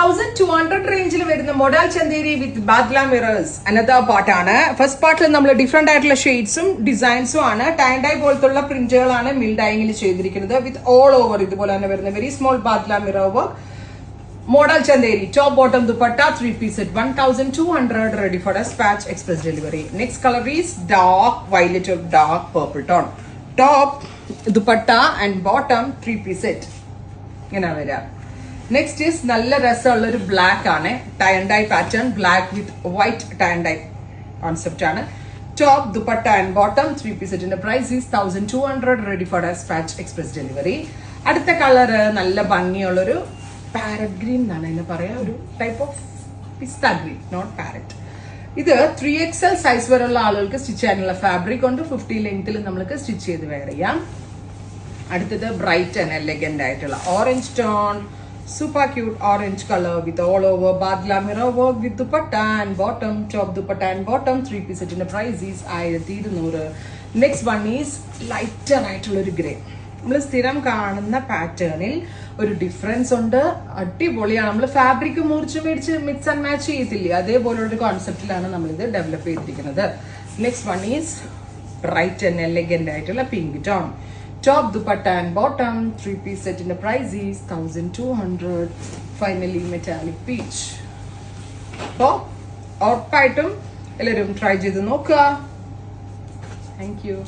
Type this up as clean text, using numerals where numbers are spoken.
1200 റേഞ്ചിൽ വരുന്ന മോഡൽ ചന്തേരി വിത്ത് ബാദ്ല mirrors another പാർട്ടാണ്. ഫസ്റ്റ് പാർട്ടിൽ നമ്മൾ ഡിഫറെന്റ് ആയിട്ടുള്ള ഷെയ്ഡ്സും ഡിസൈൻസും ആണ്. ടൈൻ ഡൈ പോലത്തുള്ള പ്രിന്റുകളാണ് മിൽ ഡൈങ്ങിൽ ചെയ്തിരിക്കുന്നത്. വിത്ത് ഓൾ ഓവർ ഇതുപോലെ തന്നെ വരുന്ന very small badla mirror work. Model Chanderi top bottom dupatta 3-piece set 1200 ready for dispatch express delivery. Next color is dark violet or dark purple tone. Top dupatta and bottom 3-piece set. ഇങ്ങനെ വരാം. Next is നല്ല രസമുള്ള ഒരു black ആണ്. Tie and dye pattern black with white tie and dye concept ആണ്. Top dupatta and bottom 3-piece സെറ്റിന്റെ price is 1200 ready for dispatch express delivery. അടുത്ത colour നല്ല ഭംഗിയുള്ളൊരു പാരറ്റ് ഗ്രീൻ എന്നാണ് അതിനെ പറയാ. ഒരു type of pista green, not parrot. ഇത് 3XL സൈസ് വരെയുള്ള ആളുകൾക്ക് സ്റ്റിച്ച് ചെയ്യാനുള്ള ഫാബ്രിക് കൊണ്ട് 50 ലെങ്ത്തിൽ നമ്മൾക്ക് സ്റ്റിച്ച് ചെയ്ത് വെയർ ചെയ്യാം. അടുത്തത് ബ്രൈറ്റ് ആൻഡ് എലഗന്റ് ആയിട്ടുള്ള orange tone, super cute orange color with all over badla mirror work with dupatta and bottom. Top dupatta and bottom 3-piece set in the price is 1200. Next one is lighter ആയിട്ടുള്ള ഒരു grey. നമ്മൾ സ്ഥിരം കാണുന്ന പാറ്റേണിൽ ഒരു difference ഉണ്ട്. അടിപൊളിയാണ്. നമ്മൾ ഫാബ്രിക് മുറിച്ച് മേടിച്ച് മിക്സ് ആൻഡ് മാച്ച് ചെയ്തില്ലേ, അതേപോലുള്ള ഒരു കോൺസെപ്റ്റിലാണ് നമ്മളിത് ഡെവലപ്പ് ചെയ്തിരിക്കുന്നത്. Next one is bright and elegant ആയിട്ടുള്ള pink tone. Top dupatta and bottom 3-piece set in the price is 1200. Finally metallic peach. അപ്പോൾ ഉറപ്പായിട്ടും എല്ലാവരും ട്രൈ ചെയ്ത് നോക്കുക. Thank you.